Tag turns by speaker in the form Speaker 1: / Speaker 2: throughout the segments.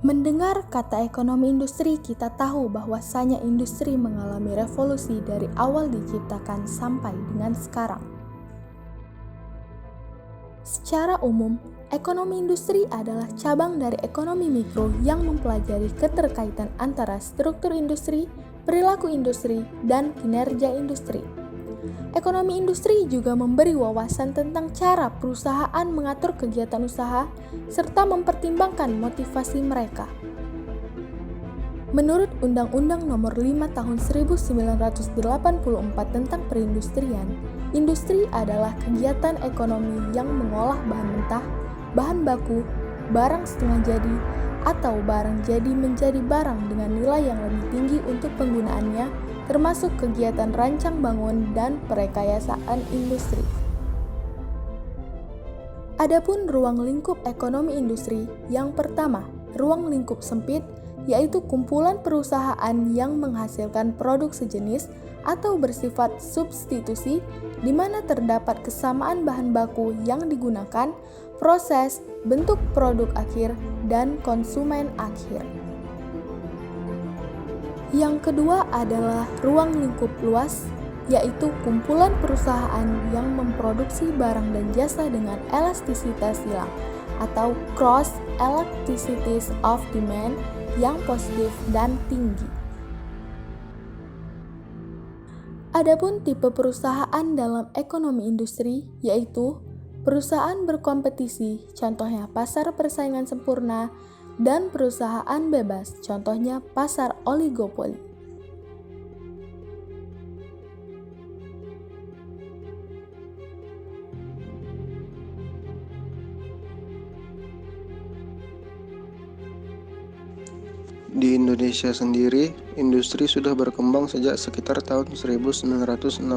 Speaker 1: Mendengar kata ekonomi industri, kita tahu bahwasanya industri mengalami revolusi dari awal diciptakan sampai dengan sekarang. Secara umum, ekonomi industri adalah cabang dari ekonomi mikro yang mempelajari keterkaitan antara struktur industri, perilaku industri, dan kinerja industri. Ekonomi industri juga memberi wawasan tentang cara perusahaan mengatur kegiatan usaha serta mempertimbangkan motivasi mereka. Menurut Undang-Undang Nomor 5 Tahun 1984 tentang Perindustrian, industri adalah kegiatan ekonomi yang mengolah bahan mentah, bahan baku, barang setengah jadi, atau barang jadi menjadi barang dengan nilai yang lebih tinggi untuk penggunaannya, termasuk kegiatan rancang bangun dan perekayasaan industri. Adapun ruang lingkup ekonomi industri, yang pertama, ruang lingkup sempit, yaitu kumpulan perusahaan yang menghasilkan produk sejenis atau bersifat substitusi, di mana terdapat kesamaan bahan baku yang digunakan, proses, bentuk produk akhir, dan konsumen akhir. Yang kedua adalah ruang lingkup luas, yaitu kumpulan perusahaan yang memproduksi barang dan jasa dengan elastisitas silang atau cross elasticities of demand yang positif dan tinggi. Adapun tipe perusahaan dalam ekonomi industri, yaitu perusahaan berkompetisi, contohnya pasar persaingan sempurna, dan perusahaan bebas, contohnya pasar oligopoli.
Speaker 2: Di Indonesia sendiri, industri sudah berkembang sejak sekitar tahun 1969,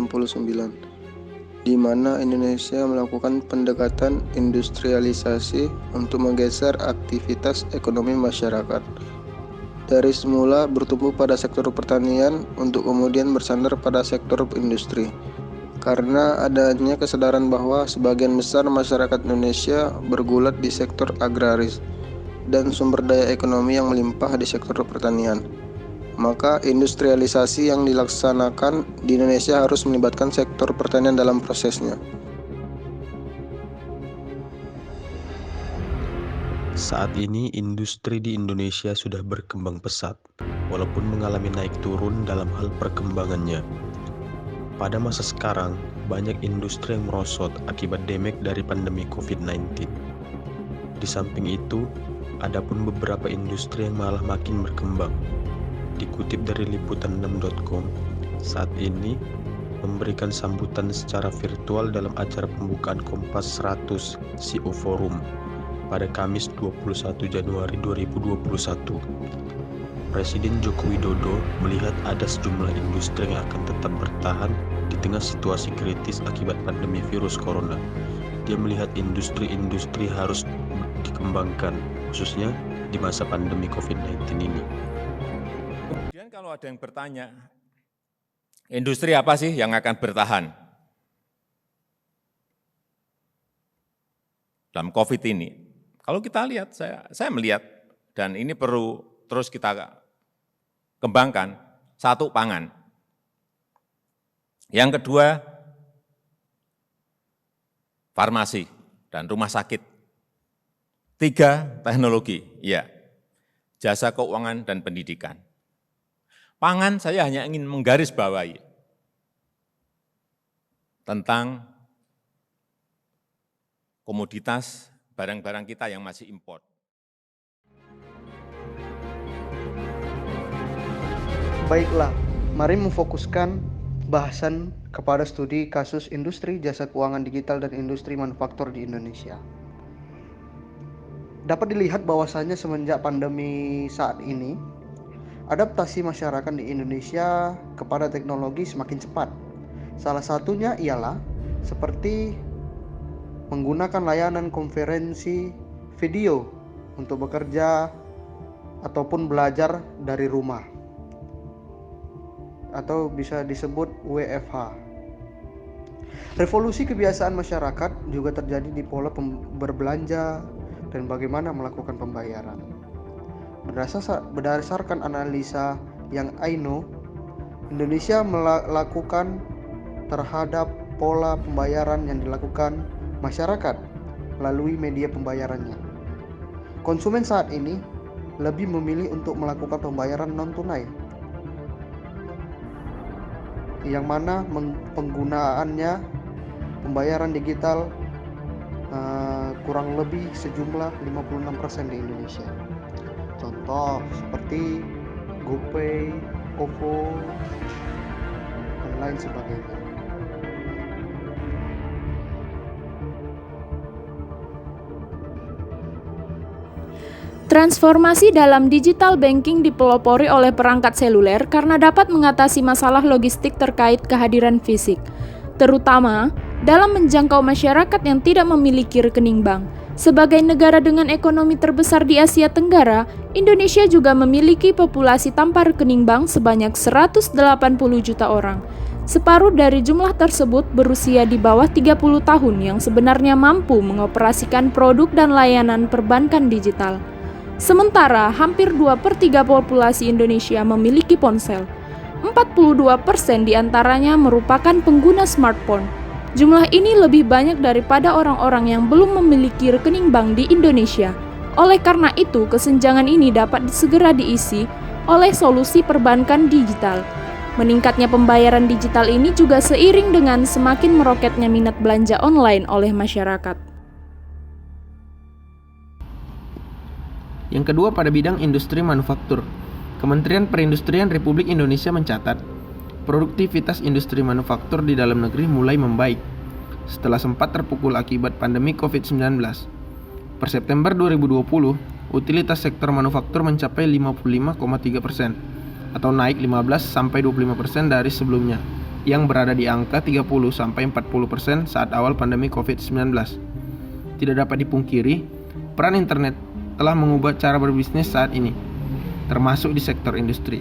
Speaker 2: di mana Indonesia melakukan pendekatan industrialisasi untuk menggeser aktivitas ekonomi masyarakat. Dari semula bertumbuh pada sektor pertanian untuk kemudian bersandar pada sektor industri. Karena adanya kesadaran bahwa sebagian besar masyarakat Indonesia bergulat di sektor agraris dan sumber daya ekonomi yang melimpah di sektor pertanian, maka industrialisasi yang dilaksanakan di Indonesia harus melibatkan sektor pertanian dalam prosesnya.
Speaker 3: Saat ini industri di Indonesia sudah berkembang pesat, walaupun mengalami naik turun dalam hal perkembangannya. Pada masa sekarang, banyak industri yang merosot akibat damage dari pandemi COVID-19. Di samping itu, ada pun beberapa industri yang malah makin berkembang. Dikutip dari liputan6.com, saat ini memberikan sambutan secara virtual dalam acara pembukaan Kompas 100 CEO Forum pada Kamis 21 Januari 2021. Presiden Joko Widodo melihat ada sejumlah industri yang akan tetap bertahan di tengah situasi kritis akibat pandemi virus corona. Dia melihat industri-industri harus dikembangkan, khususnya di masa pandemi COVID-19 ini.
Speaker 4: Kemudian kalau ada yang bertanya, industri apa sih yang akan bertahan dalam COVID ini? Kalau kita lihat, saya melihat, dan ini perlu terus kita kembangkan, satu, pangan. Yang kedua, farmasi dan rumah sakit. Tiga, teknologi, ya, jasa keuangan dan pendidikan. Pangan saya hanya ingin menggarisbawahi tentang komoditas barang-barang kita yang masih impor.
Speaker 5: Baiklah, mari memfokuskan bahasan kepada studi kasus industri jasa keuangan digital dan industri manufaktur di Indonesia. Dapat dilihat bahwasannya semenjak pandemi saat ini, adaptasi masyarakat di Indonesia kepada teknologi semakin cepat. Salah satunya ialah seperti menggunakan layanan konferensi video untuk bekerja ataupun belajar dari rumah, atau bisa disebut WFH. Revolusi kebiasaan masyarakat juga terjadi di pola berbelanja dan bagaimana melakukan pembayaran. Berdasarkan analisa yang Aino, Indonesia melakukan terhadap pola pembayaran yang dilakukan masyarakat melalui media pembayarannya. Konsumen saat ini lebih memilih untuk melakukan pembayaran non-tunai, yang mana penggunaannya pembayaran digital kurang lebih sejumlah 56% di Indonesia. Contoh seperti GoPay, OVO, dan lain sebagainya.
Speaker 6: Transformasi dalam digital banking dipelopori oleh perangkat seluler karena dapat mengatasi masalah logistik terkait kehadiran fisik, terutama dalam menjangkau masyarakat yang tidak memiliki rekening bank. Sebagai negara dengan ekonomi terbesar di Asia Tenggara, Indonesia juga memiliki populasi tanpa rekening bank sebanyak 180 juta orang. Separuh dari jumlah tersebut berusia di bawah 30 tahun yang sebenarnya mampu mengoperasikan produk dan layanan perbankan digital. Sementara, hampir 2/3 populasi Indonesia memiliki ponsel. 42% diantaranya merupakan pengguna smartphone. Jumlah ini lebih banyak daripada orang-orang yang belum memiliki rekening bank di Indonesia. Oleh karena itu, kesenjangan ini dapat segera diisi oleh solusi perbankan digital. Meningkatnya pembayaran digital ini juga seiring dengan semakin meroketnya minat belanja online oleh masyarakat.
Speaker 7: Yang kedua, pada bidang industri manufaktur, Kementerian Perindustrian Republik Indonesia mencatat produktivitas industri manufaktur di dalam negeri mulai membaik setelah sempat terpukul akibat pandemi COVID-19. Per September 2020, utilitas sektor manufaktur mencapai 55,3% atau naik 15-25% dari sebelumnya, yang berada di angka 30-40% saat awal pandemi COVID-19. Tidak dapat dipungkiri, peran internet telah mengubah cara berbisnis saat ini, termasuk di sektor industri.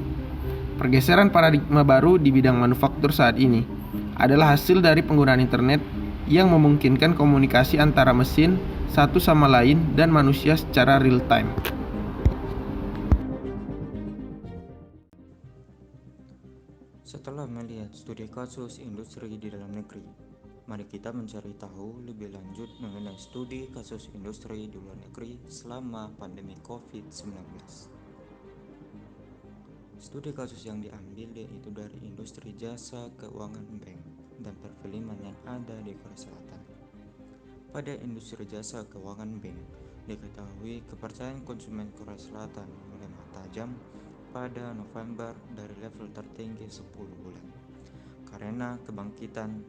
Speaker 7: Pergeseran paradigma baru di bidang manufaktur saat ini adalah hasil dari penggunaan internet yang memungkinkan komunikasi antara mesin satu sama lain dan manusia secara real time.
Speaker 8: Setelah melihat studi kasus industri di dalam negeri, mari kita mencari tahu lebih lanjut mengenai studi kasus industri di luar negeri selama pandemi COVID-19. Studi kasus yang diambil yaitu dari industri jasa keuangan bank dan perfilman yang ada di Korea Selatan. Pada industri jasa keuangan bank, diketahui kepercayaan konsumen Korea Selatan melemah tajam pada November dari level tertinggi 10 bulan karena kebangkitan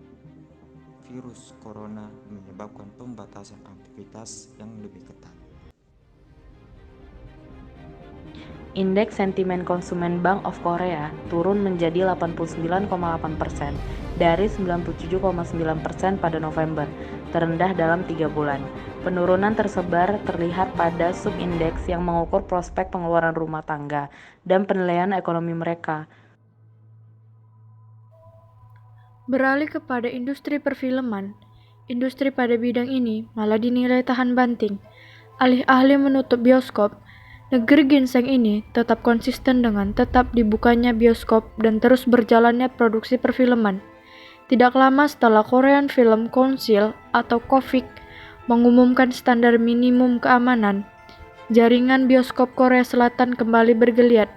Speaker 8: virus corona menyebabkan pembatasan aktivitas yang lebih ketat.
Speaker 9: Indeks sentimen konsumen Bank of Korea turun menjadi 89,8% dari 97,9% pada November, terendah dalam 3 bulan. Penurunan tersebar terlihat pada subindeks yang mengukur prospek pengeluaran rumah tangga dan penilaian ekonomi mereka.
Speaker 1: Beralih kepada industri perfilman, industri pada bidang ini malah dinilai tahan banting. Alih-alih menutup bioskop, negeri ginseng ini tetap konsisten dengan tetap dibukanya bioskop dan terus berjalannya produksi perfilman. Tidak lama setelah Korean Film Council atau KOFIK mengumumkan standar minimum keamanan, jaringan bioskop Korea Selatan kembali bergeliat.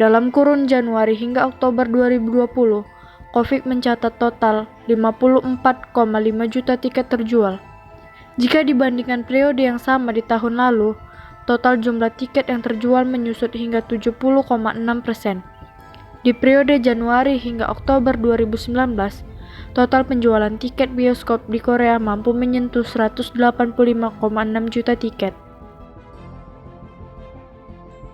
Speaker 1: Dalam kurun Januari hingga Oktober 2020, KOFIK mencatat total 54,5 juta tiket terjual. Jika dibandingkan periode yang sama di tahun lalu, total jumlah tiket yang terjual menyusut hingga 70,6%. Di periode Januari hingga Oktober 2019, total penjualan tiket bioskop di Korea mampu menyentuh 185,6 juta tiket.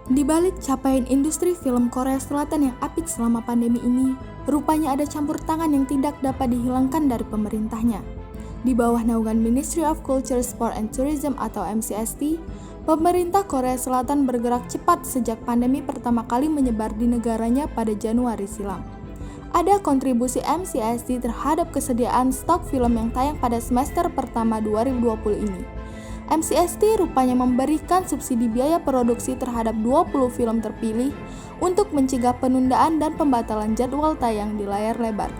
Speaker 1: Di balik capaian industri film Korea Selatan yang apik selama pandemi ini, rupanya ada campur tangan yang tidak dapat dihilangkan dari pemerintahnya. Di bawah naungan Ministry of Culture, Sport and Tourism atau MCST, pemerintah Korea Selatan bergerak cepat sejak pandemi pertama kali menyebar di negaranya pada Januari silam. Ada kontribusi MCST terhadap kesediaan stok film yang tayang pada semester pertama 2020 ini. MCST rupanya memberikan subsidi biaya produksi terhadap 20 film terpilih untuk mencegah penundaan dan pembatalan jadwal tayang di layar lebar.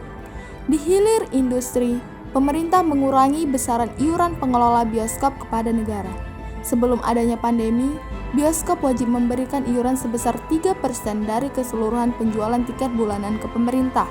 Speaker 1: Di hilir industri, pemerintah mengurangi besaran iuran pengelola bioskop kepada negara. Sebelum adanya pandemi, bioskop wajib memberikan iuran sebesar 3% dari keseluruhan penjualan tiket bulanan ke pemerintah.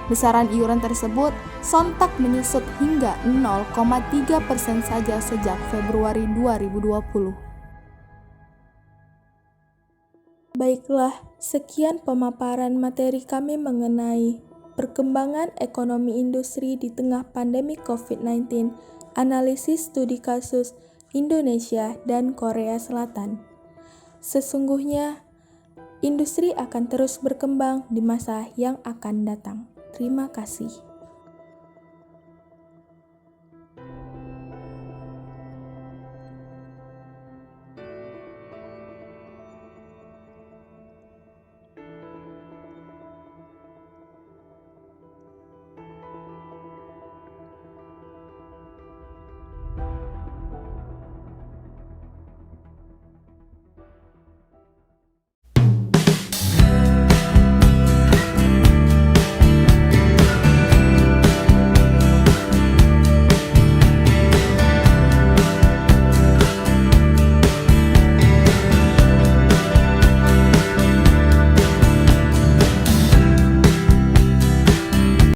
Speaker 1: Besaran iuran tersebut sontak menyusut hingga 0,3% saja sejak Februari 2020. Baiklah, sekian pemaparan materi kami mengenai perkembangan ekonomi industri di tengah pandemi COVID-19, analisis studi kasus Indonesia dan Korea Selatan. Sesungguhnya, industri akan terus berkembang di masa yang akan datang. Terima kasih.